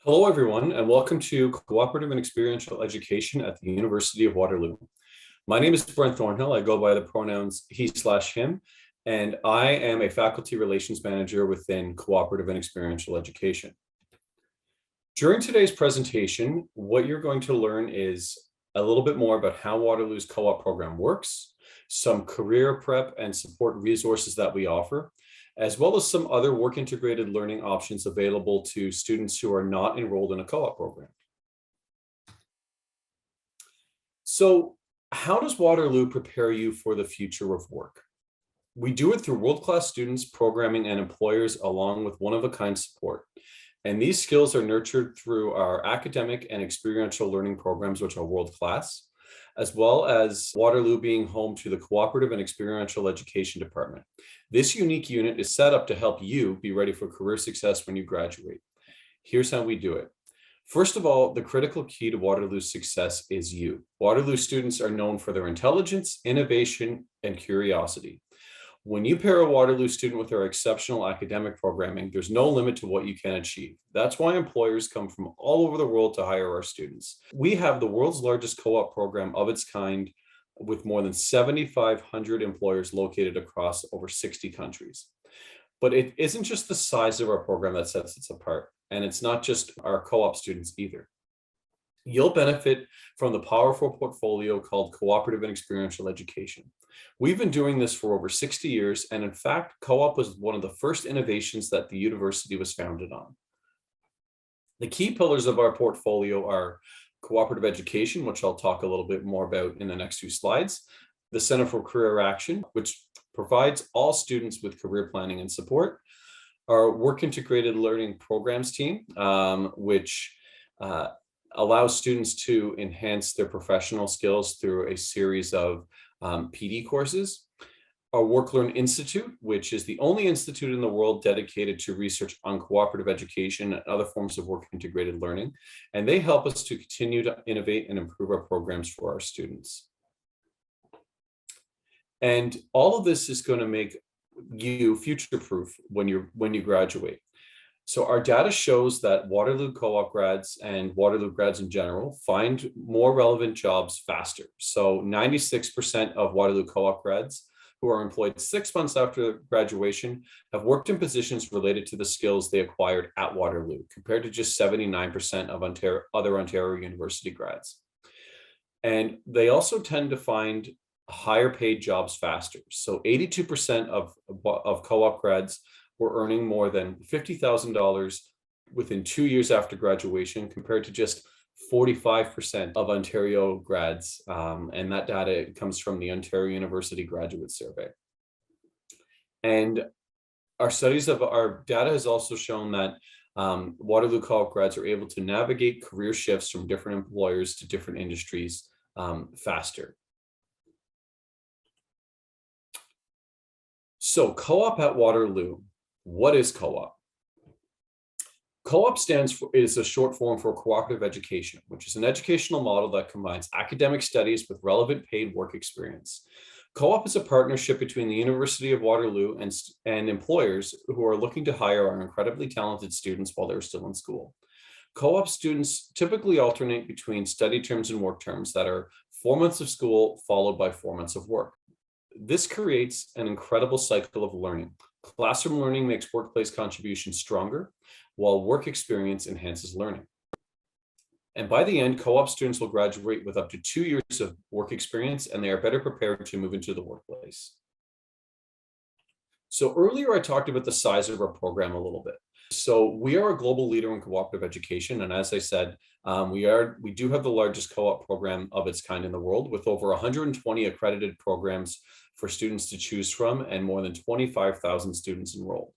Hello, everyone, and welcome to Cooperative and Experiential Education at the University of Waterloo. My name is Brent Thornhill. I go by the pronouns he/him, and I am a faculty relations manager within Cooperative and Experiential Education. During today's presentation, what you're going to learn is a little bit more about how Waterloo's co-op program works, some career prep and support resources that we offer, as well as some other work integrated learning options available to students who are not enrolled in a co-op program. So, how does Waterloo prepare you for the future of work? We do it through world-class students, programming, and employers, along with one-of-a-kind support. And these skills are nurtured through our academic and experiential learning programs, which are world-class, as well as Waterloo being home to the Cooperative and Experiential Education Department. This unique unit is set up to help you be ready for career success when you graduate. Here's how we do it. First of all, the critical key to Waterloo's success is you. Waterloo students are known for their intelligence, innovation, and curiosity. When you pair a Waterloo student with our exceptional academic programming, there's no limit to what you can achieve. That's why employers come from all over the world to hire our students. We have the world's largest co-op program of its kind, with more than 7,500 employers located across over 60 countries. But it isn't just the size of our program that sets us apart, and it's not just our co-op students either. You'll benefit from the powerful portfolio called Cooperative and Experiential Education. We've been doing this for over 60 years, and in fact, co-op was one of the first innovations that the university was founded on. The key pillars of our portfolio are cooperative education, which I'll talk a little bit more about in the next few slides, the Center for Career Action, which provides all students with career planning and support, our work integrated learning programs team, which allows students to enhance their professional skills through a series of PD courses. Our Work Learn Institute, which is the only institute in the world dedicated to research on cooperative education and other forms of work integrated learning. And they help us to continue to innovate and improve our programs for our students. And all of this is going to make you future-proof when you graduate. So our data shows that Waterloo co-op grads and Waterloo grads in general find more relevant jobs faster. So 96% of Waterloo co-op grads who are employed 6 months after graduation have worked in positions related to the skills they acquired at Waterloo, compared to just 79% of other Ontario University grads. And they also tend to find higher paid jobs faster. So 82% of co-op grads were earning more than $50,000 within 2 years after graduation, compared to just 45% of Ontario grads. And that data comes from the Ontario University Graduate Survey. And our studies of our data has also shown that Waterloo co-op grads are able to navigate career shifts from different employers to different industries faster. So co-op at Waterloo. What is co-op? Co-op is a short form for cooperative education, which is an educational model that combines academic studies with relevant paid work experience. Co-op is a partnership between the University of Waterloo and employers who are looking to hire our incredibly talented students while they're still in school. Co-op students typically alternate between study terms and work terms that are 4 months of school followed by 4 months of work. This creates an incredible cycle of learning. Classroom learning makes workplace contribution stronger, while work experience enhances learning. And by the end, co-op students will graduate with up to 2 years of work experience, and they are better prepared to move into the workplace. So earlier I talked about the size of our program a little bit. So we are a global leader in cooperative education. And as I said, we do have the largest co-op program of its kind in the world, with over 120 accredited programs for students to choose from and more than 25,000 students enrolled.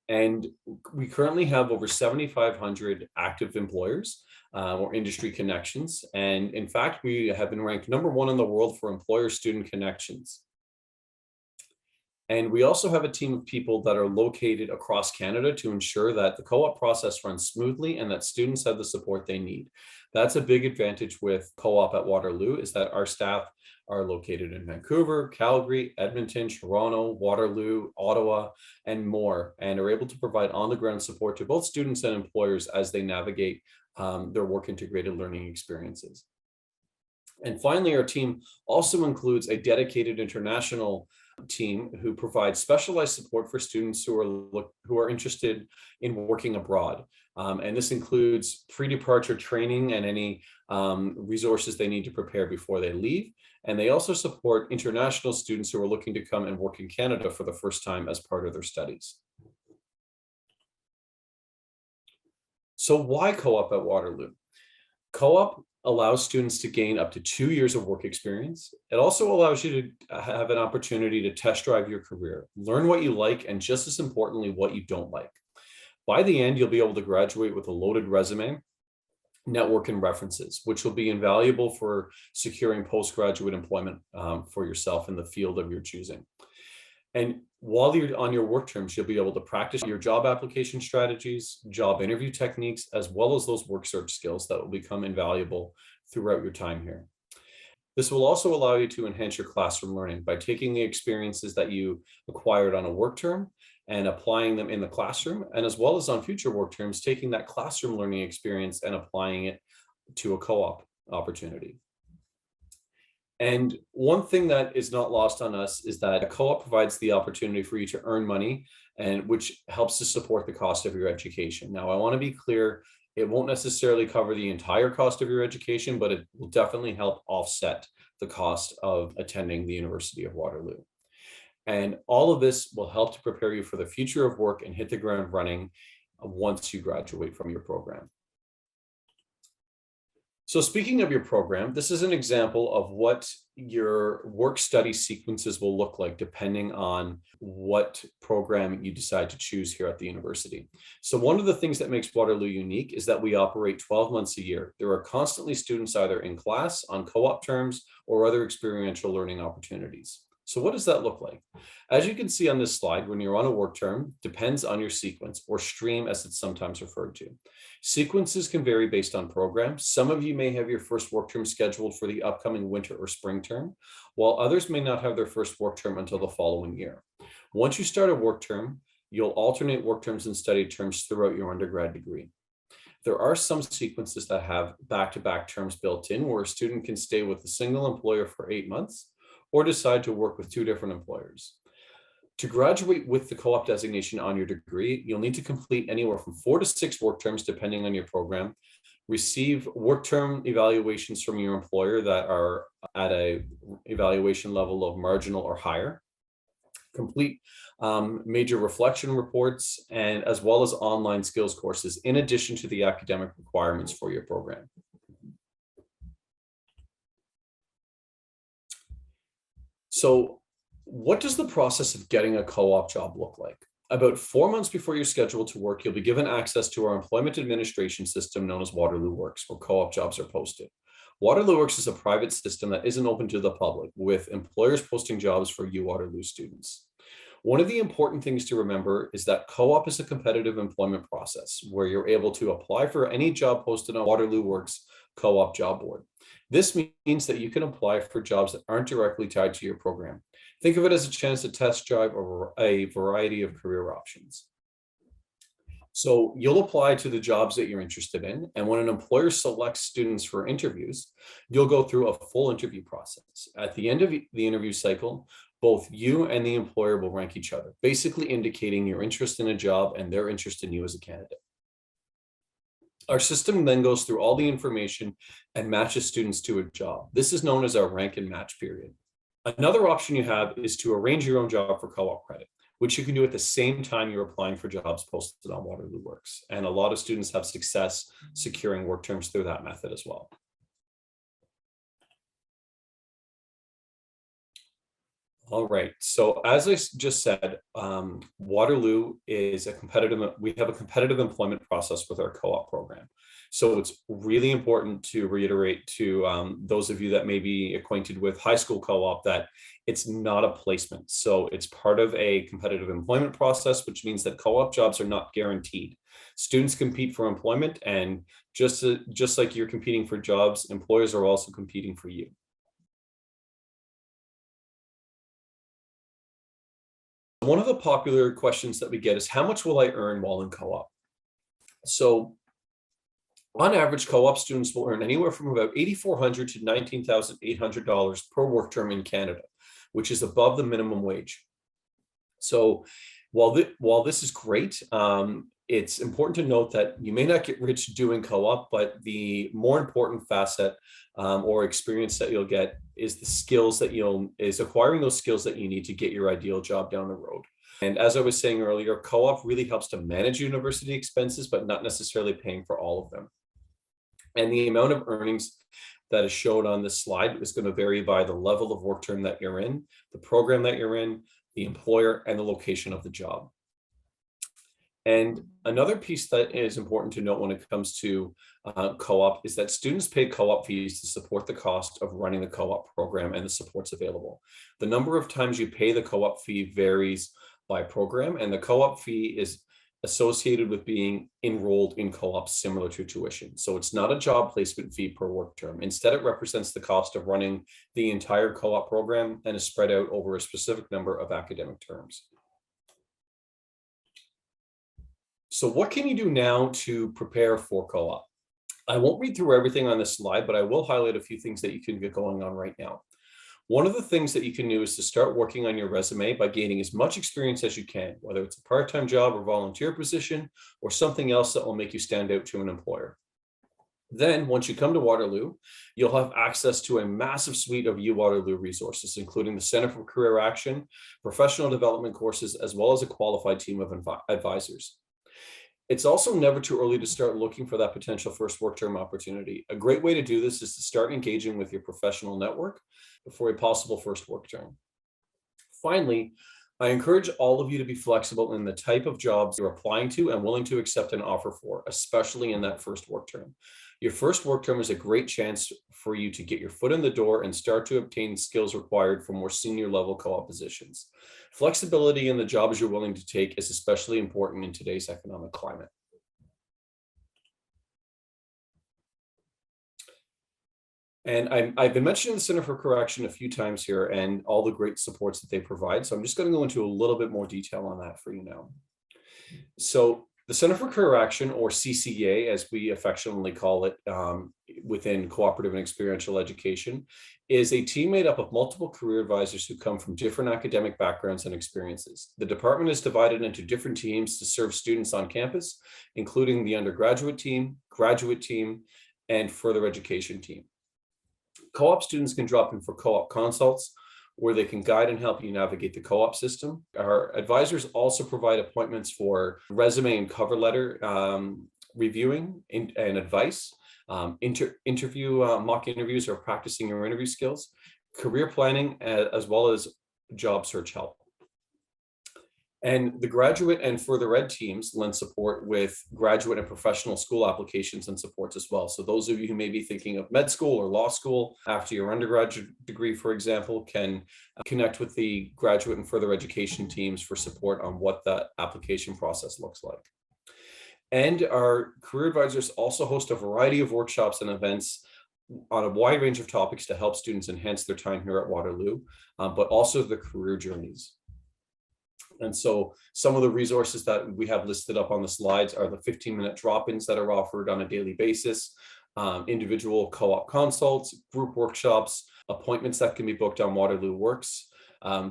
And we currently have over 7,500 active employers or industry connections. And in fact, we have been ranked #1 in the world for employer-student connections. And we also have a team of people that are located across Canada to ensure that the co-op process runs smoothly and that students have the support they need. That's a big advantage with co-op at Waterloo, is that our staff are located in Vancouver, Calgary, Edmonton, Toronto, Waterloo, Ottawa, and more, and are able to provide on-the-ground support to both students and employers as they navigate their work integrated learning experiences. And finally, our team also includes a dedicated international team who provides specialized support for students who are interested in working abroad. And this includes pre-departure training and any resources they need to prepare before they leave. And they also support international students who are looking to come and work in Canada for the first time as part of their studies. So why co-op at Waterloo? Co-op allows students to gain up to 2 years of work experience. It also allows you to have an opportunity to test drive your career, learn what you like, and just as importantly, what you don't like. By the end, you'll be able to graduate with a loaded resume, network, and references, which will be invaluable for securing postgraduate employment for yourself in the field of your choosing. And while you're on your work terms, you'll be able to practice your job application strategies, job interview techniques, as well as those work search skills that will become invaluable throughout your time here. This will also allow you to enhance your classroom learning by taking the experiences that you acquired on a work term and applying them in the classroom, and as well as on future work terms, taking that classroom learning experience and applying it to a co-op opportunity. And one thing that is not lost on us is that a co-op provides the opportunity for you to earn money, and which helps to support the cost of your education. Now, I want to be clear, it won't necessarily cover the entire cost of your education, but it will definitely help offset the cost of attending the University of Waterloo. And all of this will help to prepare you for the future of work and hit the ground running once you graduate from your program. So speaking of your program, this is an example of what your work study sequences will look like depending on what program you decide to choose here at the university. So one of the things that makes Waterloo unique is that we operate 12 months a year. There are constantly students either in class, on co-op terms, or other experiential learning opportunities. So what does that look like? As you can see on this slide, when you're on a work term, depends on your sequence, or stream as it's sometimes referred to. Sequences can vary based on program. Some of you may have your first work term scheduled for the upcoming winter or spring term, while others may not have their first work term until the following year. Once you start a work term, you'll alternate work terms and study terms throughout your undergrad degree. There are some sequences that have back-to-back terms built in where a student can stay with a single employer for 8 months, or decide to work with 2 different employers. To graduate with the co-op designation on your degree, you'll need to complete anywhere from 4 to 6 work terms, depending on your program, receive work term evaluations from your employer that are at a evaluation level of marginal or higher, complete major reflection reports, and as well as online skills courses, in addition to the academic requirements for your program. So what does the process of getting a co-op job look like? About 4 months before you're scheduled to work, you'll be given access to our employment administration system known as Waterloo Works, where co-op jobs are posted. Waterloo Works is a private system that isn't open to the public, with employers posting jobs for UWaterloo students. One of the important things to remember is that co-op is a competitive employment process where you're able to apply for any job posted on Waterloo Works co-op job board. This means that you can apply for jobs that aren't directly tied to your program. Think of it as a chance to test drive a variety of career options. So you'll apply to the jobs that you're interested in, and when an employer selects students for interviews, you'll go through a full interview process. At the end of the interview cycle, both you and the employer will rank each other, basically indicating your interest in a job and their interest in you as a candidate. Our system then goes through all the information and matches students to a job. This is known as our rank and match period. Another option you have is to arrange your own job for co-op credit, which you can do at the same time you're applying for jobs posted on Waterloo Works. And a lot of students have success securing work terms through that method as well. All right, so as I just said, Waterloo is we have a competitive employment process with our co-op program. So it's really important to reiterate to those of you that may be acquainted with high school co-op that it's not a placement. So it's part of a competitive employment process, which means that co-op jobs are not guaranteed. Students compete for employment, and just like you're competing for jobs, employers are also competing for you. One of the popular questions that we get is, how much will I earn while in co-op? So on average, co-op students will earn anywhere from about $8,400 to $19,800 per work term in Canada, which is above the minimum wage. So while this is great, it's important to note that you may not get rich doing co-op, but the more important facet or experience that you'll get is acquiring those skills that you need to get your ideal job down the road. And as I was saying earlier, co-op really helps to manage university expenses, but not necessarily paying for all of them. And the amount of earnings that is shown on this slide is going to vary by the level of work term that you're in, the program that you're in, the employer, and the location of the job. And another piece that is important to note when it comes to co-op is that students pay co-op fees to support the cost of running the co-op program and the supports available. The number of times you pay the co-op fee varies by program, and the co-op fee is associated with being enrolled in co-op similar to tuition. So it's not a job placement fee per work term. Instead, it represents the cost of running the entire co-op program and is spread out over a specific number of academic terms. So what can you do now to prepare for co-op? I won't read through everything on this slide, but I will highlight a few things that you can get going on right now. One of the things that you can do is to start working on your resume by gaining as much experience as you can, whether it's a part-time job or volunteer position or something else that will make you stand out to an employer. Then, once you come to Waterloo, you'll have access to a massive suite of UWaterloo resources, including the Center for Career Action, professional development courses, as well as a qualified team of advisors. It's also never too early to start looking for that potential first work term opportunity. A great way to do this is to start engaging with your professional network for a possible first work term. Finally, I encourage all of you to be flexible in the type of jobs you're applying to and willing to accept an offer for, especially in that first work term. Your first work term is a great chance for you to get your foot in the door and start to obtain skills required for more senior level co-op positions. Flexibility in the jobs you're willing to take is especially important in today's economic climate. And I've been mentioning the Center for Career Action a few times here and all the great supports that they provide. So I'm just going to go into a little bit more detail on that for you now. So the Center for Career Action, or CCA, as we affectionately call it within cooperative and experiential education, is a team made up of multiple career advisors who come from different academic backgrounds and experiences. The department is divided into different teams to serve students on campus, including the undergraduate team, graduate team, and further education team. Co-op students can drop in for co-op consults, where they can guide and help you navigate the co-op system. Our advisors also provide appointments for resume and cover letter reviewing and advice, interview mock interviews or practicing your interview skills, career planning, as well as job search help. And the graduate and further ed teams lend support with graduate and professional school applications and supports as well. So those of you who may be thinking of med school or law school after your undergraduate degree, for example, can connect with the graduate and further education teams for support on what that application process looks like. And our career advisors also host a variety of workshops and events on a wide range of topics to help students enhance their time here at Waterloo, but also the career journeys. And so some of the resources that we have listed up on the slides are the 15-minute drop-ins that are offered on a daily basis, individual co-op consults, group workshops, appointments that can be booked on Waterloo Works,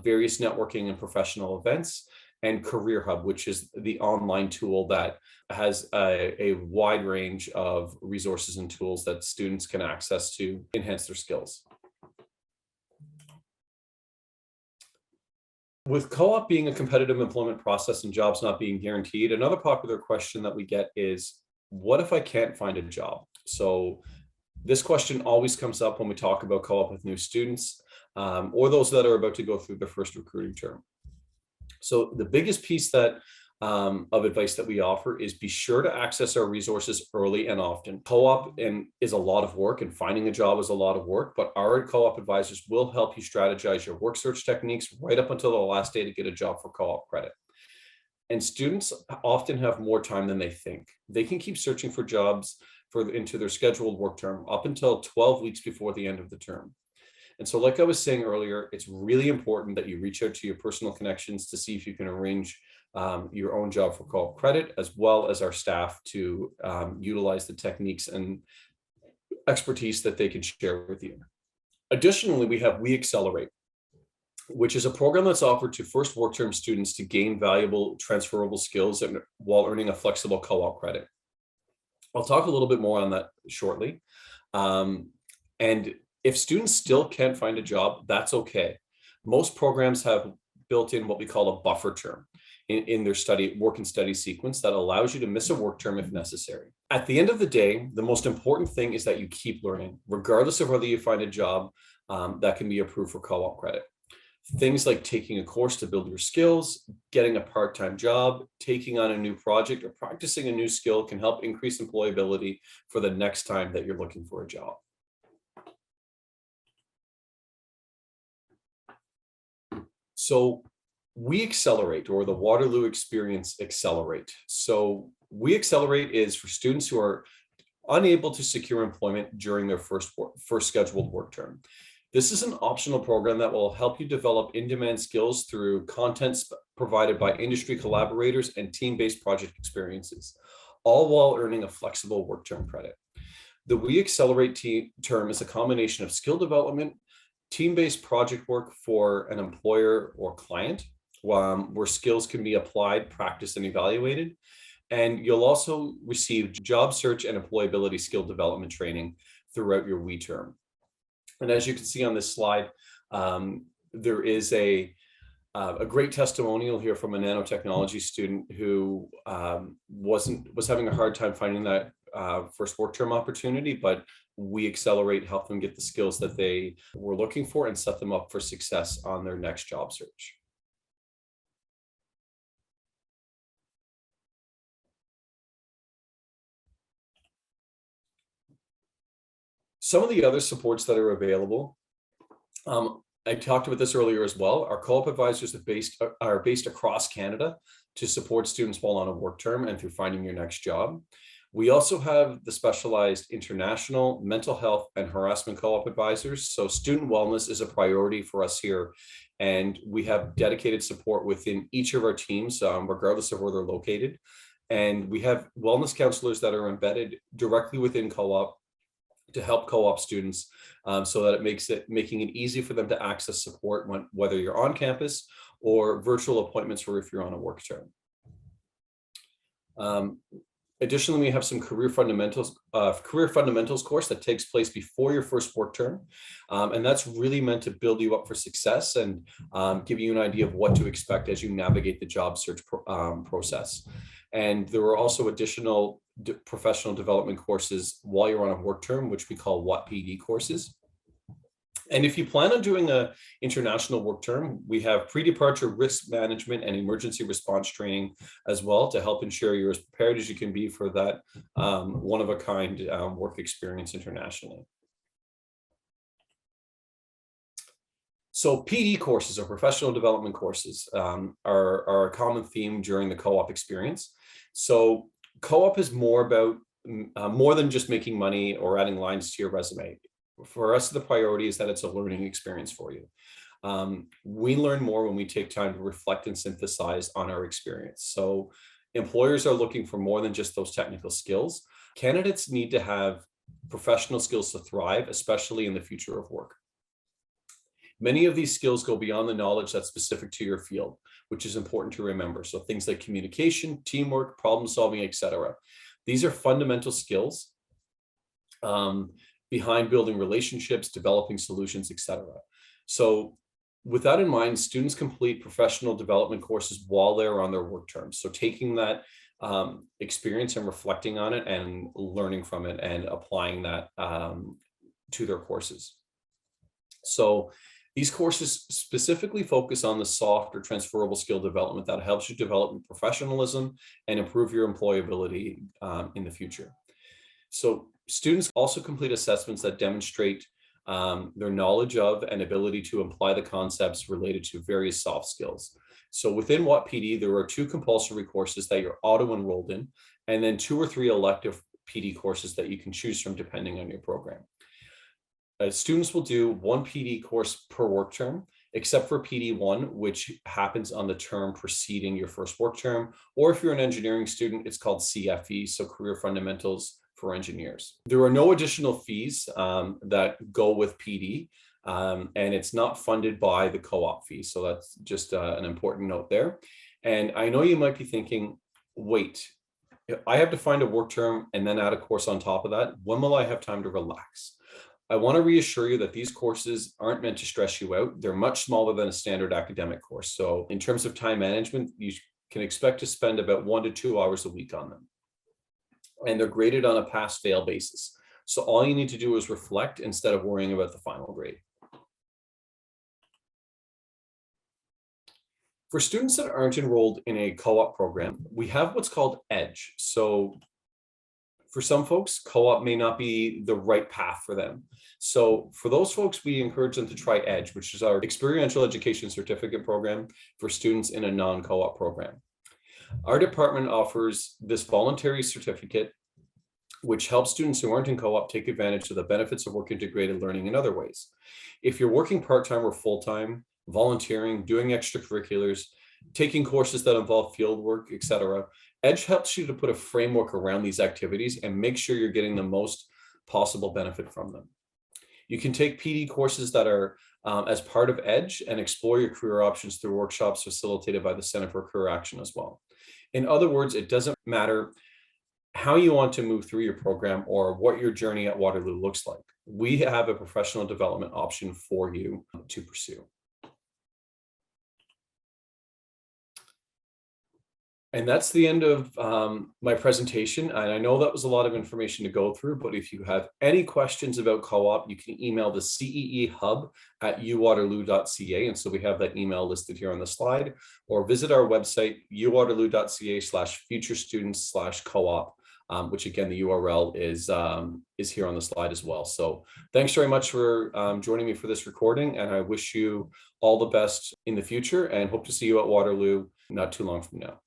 various networking and professional events, and Career Hub, which is the online tool that has a wide range of resources and tools that students can access to enhance their skills. With co-op being a competitive employment process and jobs not being guaranteed, another popular question that we get is, what if I can't find a job? So this question always comes up when we talk about co-op with new students or those that are about to go through their first recruiting term. So the biggest piece that of advice that we offer is be sure to access our resources early and often. Co-op is a lot of work, and finding a job is a lot of work, but our co-op advisors will help you strategize your work search techniques right up until the last day to get a job for co-op credit. And students often have more time than they think. They can keep searching for jobs into their scheduled work term up until 12 weeks before the end of the term. And so, like I was saying earlier, it's really important that you reach out to your personal connections to see if you can arrange your own job for co-op credit, as well as our staff to utilize the techniques and expertise that they can share with you. Additionally, we have We Accelerate, which is a program that's offered to first work term students to gain valuable transferable skills while earning a flexible co-op credit. I'll talk a little bit more on that shortly. And if students still can't find a job, that's okay. Most programs have built in what we call a buffer term in their work and study sequence that allows you to miss a work term if necessary. At the end of the day, the most important thing is that you keep learning, regardless of whether you find a job that can be approved for co-op credit. Things like taking a course to build your skills, getting a part-time job, taking on a new project, or practicing a new skill can help increase employability for the next time that you're looking for a job. So We Accelerate, or the Waterloo Experience Accelerate. So We Accelerate is for students who are unable to secure employment during their first scheduled work term. This is an optional program that will help you develop in-demand skills through content provided by industry collaborators and team-based project experiences, all while earning a flexible work term credit. The We Accelerate term is a combination of skill development, team-based project work for an employer or client, where skills can be applied, practiced, and evaluated. And you'll also receive job search and employability skill development training throughout your WE term. And as you can see on this slide, there is a great testimonial here from a nanotechnology student who was having a hard time finding that first work term opportunity, but We Accelerate helped them get the skills that they were looking for and set them up for success on their next job search. Some of the other supports that are available, I talked about this earlier as well. Our co-op advisors are based across Canada to support students while on a work term and through finding your next job. We also have the specialized international mental health and harassment co-op advisors. So student wellness is a priority for us here. And we have dedicated support within each of our teams, regardless of where they're located. And we have wellness counselors that are embedded directly within co-op to help co-op students, so that making it easy for them to access support whether you're on campus or virtual appointments or if you're on a work term. Additionally, we have some career fundamentals course that takes place before your first work term. And that's really meant to build you up for success and give you an idea of what to expect as you navigate the job search process. And there are also additional professional development courses while you're on a work term, which we call WHAT PD courses. And if you plan on doing an international work term, we have pre-departure risk management and emergency response training as well to help ensure you're as prepared as you can be for that one-of-a-kind work experience internationally. So PD courses, or professional development courses, are a common theme during the co-op experience. So co-op is more about more than just making money or adding lines to your resume. For us, the priority is that it's a learning experience for you. We learn more when we take time to reflect and synthesize on our experience. So employers are looking for more than just those technical skills. Candidates need to have professional skills to thrive, especially in the future of work. Many of these skills go beyond the knowledge that's specific to your field, which is important to remember. So things like communication, teamwork, problem solving, etc. These are fundamental skills behind building relationships, developing solutions, etc. So with that in mind, students complete professional development courses while they're on their work terms. So taking that experience and reflecting on it and learning from it and applying that to their courses. So These courses specifically focus on the soft or transferable skill development that helps you develop your professionalism and improve your employability in the future. So students also complete assessments that demonstrate their knowledge of and ability to apply the concepts related to various soft skills. So within Watt PD, there are 2 compulsory courses that you're auto-enrolled in, and then 2 or 3 elective PD courses that you can choose from depending on your program. Students will do 1 PD course per work term, except for PD1, which happens on the term preceding your first work term. Or if you're an engineering student, it's called CFE, so Career Fundamentals for Engineers. There are no additional fees that go with PD, and it's not funded by the co-op fee. So that's just an important note there. And I know you might be thinking, wait, I have to find a work term and then add a course on top of that. When will I have time to relax? I want to reassure you that these courses aren't meant to stress you out. They're much smaller than a standard academic course. So in terms of time management, you can expect to spend about 1 to 2 hours a week on them. And they're graded on a pass-fail basis. So all you need to do is reflect instead of worrying about the final grade. For students that aren't enrolled in a co-op program, we have what's called EDGE. So for some folks, co-op may not be the right path for them. So for those folks, we encourage them to try EDGE, which is our Experiential Education Certificate program for students in a non-co-op program. Our department offers this voluntary certificate, which helps students who aren't in co-op take advantage of the benefits of work integrated learning in other ways. If you're working part-time or full-time, volunteering, doing extracurriculars, taking courses that involve field work, etc., EDGE helps you to put a framework around these activities and make sure you're getting the most possible benefit from them. You can take PD courses that are as part of EDGE and explore your career options through workshops facilitated by the Center for Career Action as well. In other words, it doesn't matter how you want to move through your program or what your journey at Waterloo looks like. We have a professional development option for you to pursue. And that's the end of my presentation. And I know that was a lot of information to go through, but if you have any questions about co-op, you can email the ceehub@uwaterloo.ca. And so we have that email listed here on the slide, or visit our website, uwaterloo.ca/futurestudents/co-op, which again, the URL is here on the slide as well. So thanks very much for joining me for this recording. And I wish you all the best in the future and hope to see you at Waterloo not too long from now.